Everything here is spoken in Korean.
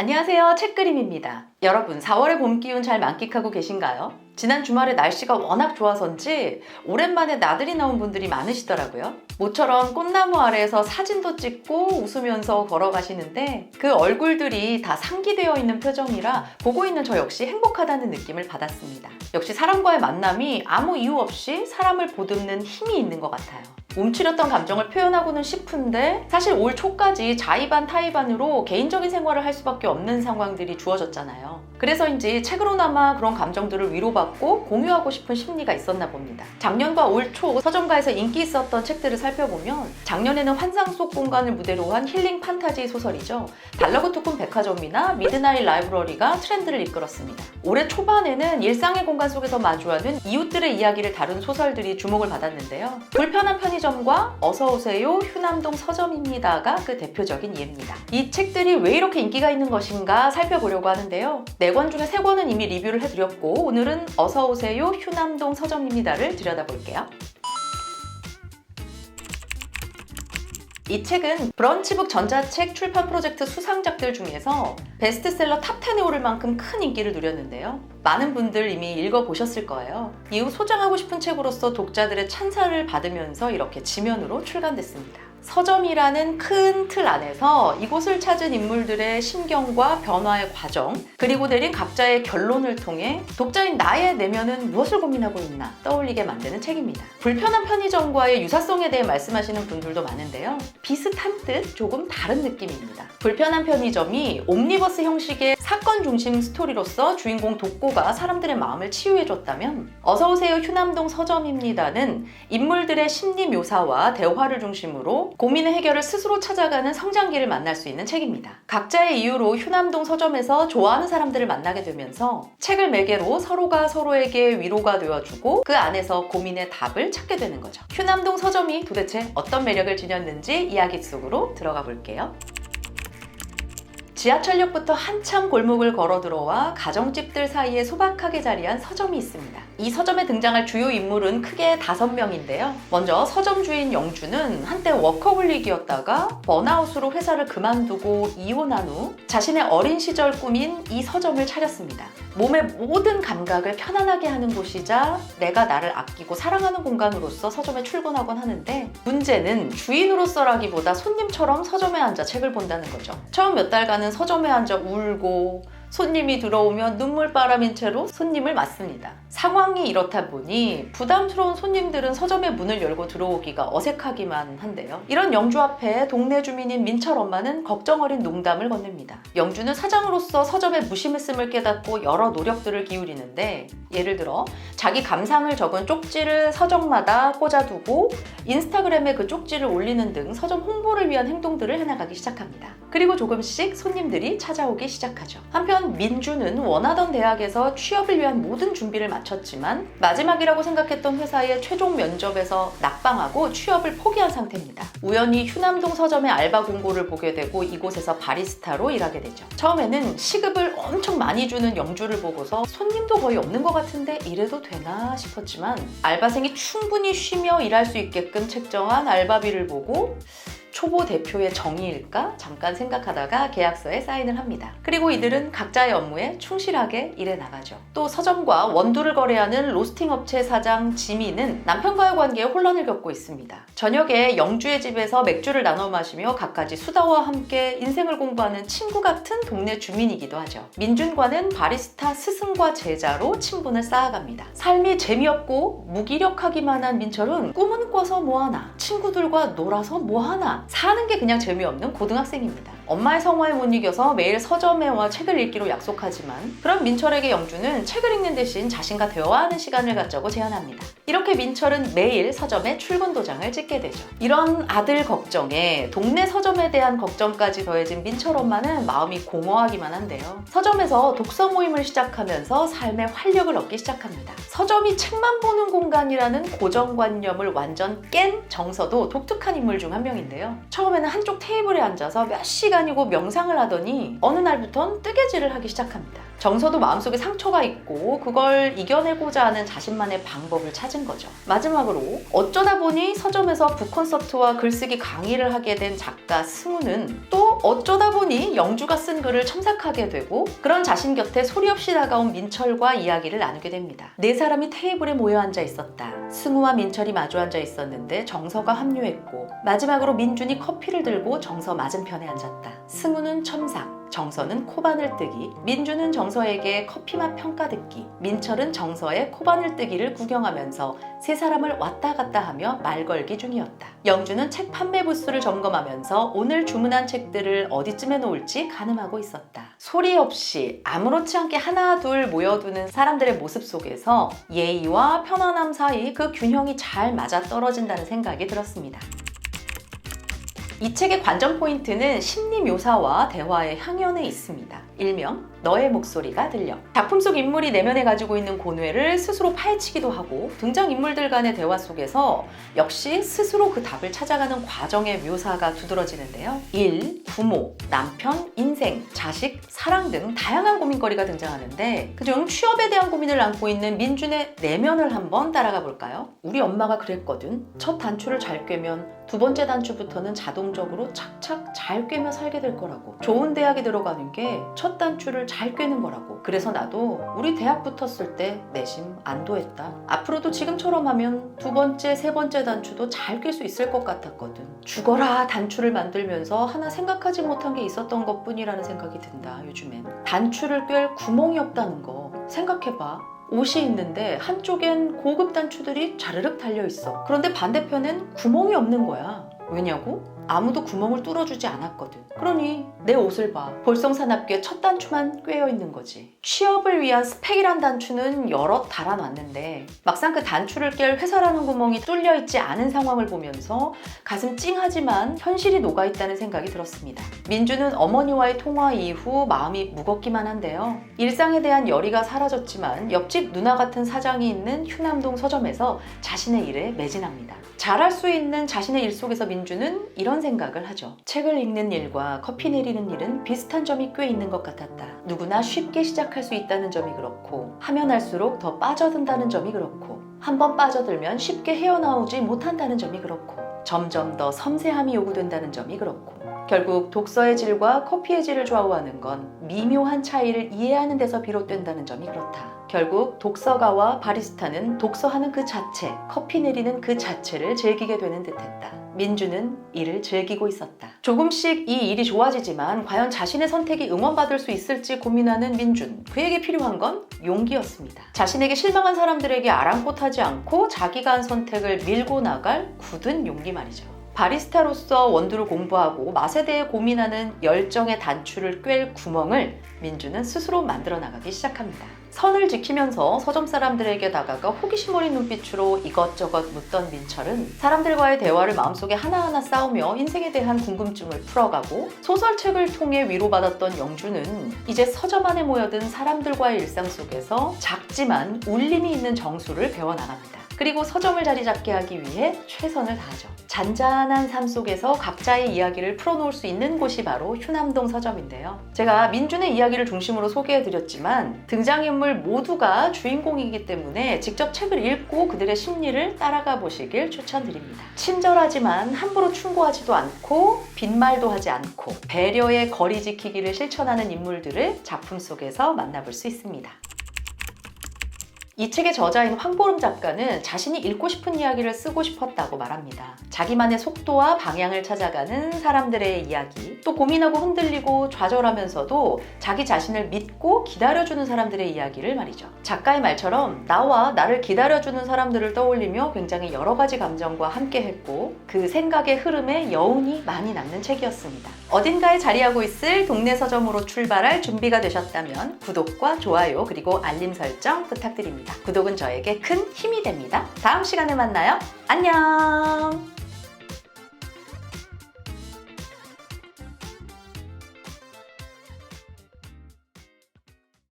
안녕하세요. 책그림입니다. 여러분, 4월의 봄 기운 잘 만끽하고 계신가요? 지난 주말에 날씨가 워낙 좋아서인지 오랜만에 나들이 나온 분들이 많으시더라고요. 모처럼 꽃나무 아래에서 사진도 찍고 웃으면서 걸어가시는데 그 얼굴들이 다 상기되어 있는 표정이라 보고 있는 저 역시 행복하다는 느낌을 받았습니다. 역시 사람과의 만남이 아무 이유 없이 사람을 보듬는 힘이 있는 것 같아요. 움츠렸던 감정을 표현하고는 싶은데 사실 올 초까지 자의반 타의반으로 개인적인 생활을 할 수밖에 없는 상황들이 주어졌잖아요. 그래서인지 책으로나마 그런 감정들을 위로받고 공유하고 싶은 심리가 있었나 봅니다. 작년과 올 초 서점가에서 인기 있었던 책들을 살펴보면 작년에는 환상 속 공간을 무대로 한 힐링 판타지 소설이죠. 달러그투콘 백화점이나 미드나잇 라이브러리가 트렌드를 이끌었습니다. 올해 초반에는 일상의 공간 속에서 마주하는 이웃들의 이야기를 다룬 소설들이 주목을 받았는데요. 불편한 편의점과 어서오세요 휴남동 서점입니다가 그 대표적인 예입니다. 이 책들이 왜 이렇게 인기가 있는 것인가 살펴보려고 하는데요. 4권 중에 3권은 이미 리뷰를 해드렸고 오늘은 어서오세요 휴남동 서점입니다를 들여다볼게요. 이 책은 브런치북 전자책 출판 프로젝트 수상작들 중에서 베스트셀러 탑10에 오를 만큼 큰 인기를 누렸는데요. 많은 분들 이미 읽어보셨을 거예요. 이후 소장하고 싶은 책으로서 독자들의 찬사를 받으면서 이렇게 지면으로 출간됐습니다. 서점이라는 큰 틀 안에서 이곳을 찾은 인물들의 심경과 변화의 과정, 그리고 내린 각자의 결론을 통해 독자인 나의 내면은 무엇을 고민하고 있나 떠올리게 만드는 책입니다. 불편한 편의점과의 유사성에 대해 말씀하시는 분들도 많은데요. 비슷한 듯 조금 다른 느낌입니다. 불편한 편의점이 옴니버스 형식의 사건 중심 스토리로서 주인공 독고가 사람들의 마음을 치유해줬다면 어서오세요 휴남동 서점입니다는 인물들의 심리 묘사와 대화를 중심으로 고민의 해결을 스스로 찾아가는 성장기를 만날 수 있는 책입니다. 각자의 이유로 휴남동 서점에서 좋아하는 사람들을 만나게 되면서 책을 매개로 서로가 서로에게 위로가 되어주고 그 안에서 고민의 답을 찾게 되는 거죠. 휴남동 서점이 도대체 어떤 매력을 지녔는지 이야기 속으로 들어가 볼게요. 지하철역부터 한참 골목을 걸어 들어와 가정집들 사이에 소박하게 자리한 서점이 있습니다. 이 서점에 등장할 주요 인물은 크게 5명인데요. 먼저 서점 주인 영주는 한때 워커홀릭이었다가 번아웃으로 회사를 그만두고 이혼한 후 자신의 어린 시절 꿈인 이 서점을 차렸습니다. 몸의 모든 감각을 편안하게 하는 곳이자 내가 나를 아끼고 사랑하는 공간으로서 서점에 출근하곤 하는데 문제는 주인으로서라기보다 손님처럼 서점에 앉아 책을 본다는 거죠. 처음 몇 달간은 서점에 앉아 울고 손님이 들어오면 눈물바람인 채로 손님을 맞습니다. 상황이 이렇다 보니 부담스러운 손님들은 서점의 문을 열고 들어오기가 어색하기만 한데요. 이런 영주 앞에 동네 주민인 민철 엄마는 걱정 어린 농담을 건넵니다. 영주는 사장으로서 서점의 무심했음을 깨닫고 여러 노력들을 기울이는데 예를 들어 자기 감상을 적은 쪽지를 서점마다 꽂아두고 인스타그램에 그 쪽지를 올리는 등 서점 홍보를 위한 행동들을 해나가기 시작합니다. 그리고 조금씩 손님들이 찾아오기 시작하죠. 한편 민주는 원하던 대학에서 취업을 위한 모든 준비를 마쳤지만 마지막이라고 생각했던 회사의 최종 면접에서 낙방하고 취업을 포기한 상태입니다. 우연히 휴남동 서점의 알바 공고를 보게 되고 이곳에서 바리스타로 일하게 되죠. 처음에는 시급을 엄청 많이 주는 영주를 보고서 손님도 거의 없는 것 같은데 이래도 되나 싶었지만 알바생이 충분히 쉬며 일할 수 있게끔 책정한 알바비를 보고 초보 대표의 정의일까? 잠깐 생각하다가 계약서에 사인을 합니다. 그리고 이들은 각자의 업무에 충실하게 일해 나가죠. 또 서점과 원두를 거래하는 로스팅 업체 사장 지미는 남편과의 관계에 혼란을 겪고 있습니다. 저녁에 영주의 집에서 맥주를 나눠 마시며 갖가지 수다와 함께 인생을 공부하는 친구 같은 동네 주민이기도 하죠. 민준과는 바리스타 스승과 제자로 친분을 쌓아갑니다. 삶이 재미없고 무기력하기만 한 민철은 꿈은 꿔서 뭐하나, 친구들과 놀아서 뭐하나, 사는 게 그냥 재미없는 고등학생입니다. 엄마의 성화에 못 이겨서 매일 서점에 와 책을 읽기로 약속하지만 그런 민철에게 영주는 책을 읽는 대신 자신과 대화하는 시간을 갖자고 제안합니다. 이렇게 민철은 매일 서점에 출근 도장을 찍게 되죠. 이런 아들 걱정에 동네 서점에 대한 걱정까지 더해진 민철 엄마는 마음이 공허하기만 한데요. 서점에서 독서 모임을 시작하면서 삶의 활력을 얻기 시작합니다. 서점이 책만 보는 공간이라는 고정관념을 완전 깬 정서도 독특한 인물 중 한 명인데요. 처음에는 한쪽 테이블에 앉아서 몇 시간이고 명상을 하더니 어느 날부턴 뜨개질을 하기 시작합니다. 정서도 마음속에 상처가 있고 그걸 이겨내고자 하는 자신만의 방법을 찾은 거죠. 마지막으로 어쩌다 보니 서점에서 북콘서트와 글쓰기 강의를 하게 된 작가 승우는 또 어쩌다 보니 영주가 쓴 글을 첨삭하게 되고 그런 자신 곁에 소리 없이 다가온 민철과 이야기를 나누게 됩니다. 네 사람이 테이블에 모여 앉아 있었다. 승우와 민철이 마주 앉아 있었는데 정서가 합류했고 마지막으로 민준이 커피를 들고 정서 맞은편에 앉았다. 승우는 첨삭, 정서는 코바늘 뜨기, 민준은 정서에게 커피맛 평가 듣기, 민철은 정서의 코바늘 뜨기를 구경하면서 세 사람을 왔다 갔다 하며 말 걸기 중이었다. 영주는 책 판매 부스를 점검하면서 오늘 주문한 책들을 어디쯤에 놓을지 가늠하고 있었다. 소리 없이 아무렇지 않게 하나 둘 모여두는 사람들의 모습 속에서 예의와 편안함 사이 그 균형이 잘 맞아떨어진다는 생각이 들었습니다. 이 책의 관전 포인트는 심리 묘사와 대화의 향연에 있습니다. 일명 너의 목소리가 들려. 작품 속 인물이 내면에 가지고 있는 고뇌를 스스로 파헤치기도 하고 등장인물들 간의 대화 속에서 역시 스스로 그 답을 찾아가는 과정의 묘사가 두드러지는데요. 일, 부모, 남편, 인생, 자식, 사랑 등 다양한 고민거리가 등장하는데 그중 취업에 대한 고민을 안고 있는 민준의 내면을 한번 따라가 볼까요? 우리 엄마가 그랬거든. 첫 단추를 잘 꿰면 두 번째 단추부터는 자동적으로 착착 잘 꿰며 살게 될 거라고. 좋은 대학에 들어가는 게 첫 단추를 잘 꿰는 거라고. 그래서 나도 우리 대학 붙었을 때 내심 안도했다. 앞으로도 지금처럼 하면 두 번째, 세 번째 단추도 잘 꿰 수 있을 것 같았거든. 죽어라 단추를 만들면서 하나 생각하지 못한 게 있었던 것뿐이라는 생각이 든다. 요즘엔 단추를 꿰 구멍이 없다는 거 생각해봐. 옷이 있는데 한쪽엔 고급 단추들이 자르륵 달려있어. 그런데 반대편엔 구멍이 없는 거야. 왜냐고? 아무도 구멍을 뚫어주지 않았거든. 그러니 내 옷을 봐. 볼성사납게 첫 단추만 꿰어 있는 거지. 취업을 위한 스펙이란 단추는 여럿 달아놨는데 막상 그 단추를 깰 회사라는 구멍이 뚫려 있지 않은 상황을 보면서 가슴 찡하지만 현실이 녹아있다는 생각이 들었습니다. 민주는 어머니와의 통화 이후 마음이 무겁기만 한데요. 일상에 대한 열의가 사라졌지만 옆집 누나 같은 사장이 있는 휴남동 서점에서 자신의 일에 매진합니다. 잘할 수 있는 자신의 일 속에서 민주는 이런 생각을 하죠. 책을 읽는 일과 커피 내리는 일은 비슷한 점이 꽤 있는 것 같았다. 누구나 쉽게 시작할 수 있다는 점이 그렇고 하면 할수록 더 빠져든다는 점이 그렇고 한번 빠져들면 쉽게 헤어나오지 못한다는 점이 그렇고 점점 더 섬세함이 요구된다는 점이 그렇고 결국 독서의 질과 커피의 질을 좌우하는 건 미묘한 차이를 이해하는 데서 비롯된다는 점이 그렇다. 결국 독서가와 바리스타는 독서하는 그 자체, 커피 내리는 그 자체를 즐기게 되는 듯했다. 민주는 이를 즐기고 있었다. 조금씩 이 일이 좋아지지만 과연 자신의 선택이 응원받을 수 있을지 고민하는 민준. 그에게 필요한 건 용기였습니다. 자신에게 실망한 사람들에게 아랑곳하지 않고 자기가 한 선택을 밀고 나갈 굳은 용기 말이죠. 바리스타로서 원두를 공부하고 맛에 대해 고민하는 열정의 단추를 꿰 구멍을 민주는 스스로 만들어 나가기 시작합니다. 선을 지키면서 서점 사람들에게 다가가 호기심 어린 눈빛으로 이것저것 묻던 민철은 사람들과의 대화를 마음속에 하나하나 쌓으며 인생에 대한 궁금증을 풀어가고 소설책을 통해 위로받았던 영주는 이제 서점 안에 모여든 사람들과의 일상 속에서 작지만 울림이 있는 정수를 배워나갑니다. 그리고 서점을 자리 잡게 하기 위해 최선을 다하죠. 잔잔한 삶 속에서 각자의 이야기를 풀어놓을 수 있는 곳이 바로 휴남동 서점인데요. 제가 민준의 이야기를 중심으로 소개해드렸지만 등장인물 모두가 주인공이기 때문에 직접 책을 읽고 그들의 심리를 따라가 보시길 추천드립니다. 친절하지만 함부로 충고하지도 않고 빈말도 하지 않고 배려의 거리 지키기를 실천하는 인물들을 작품 속에서 만나볼 수 있습니다. 이 책의 저자인 황보름 작가는 자신이 읽고 싶은 이야기를 쓰고 싶었다고 말합니다. 자기만의 속도와 방향을 찾아가는 사람들의 이야기, 또 고민하고 흔들리고 좌절하면서도 자기 자신을 믿고 기다려주는 사람들의 이야기를 말이죠. 작가의 말처럼 나와 나를 기다려주는 사람들을 떠올리며 굉장히 여러 가지 감정과 함께했고 그 생각의 흐름에 여운이 많이 남는 책이었습니다. 어딘가에 자리하고 있을 동네 서점으로 출발할 준비가 되셨다면 구독과 좋아요 그리고 알림 설정 부탁드립니다. 구독은 저에게 큰 힘이 됩니다. 다음 시간에 만나요. 안녕!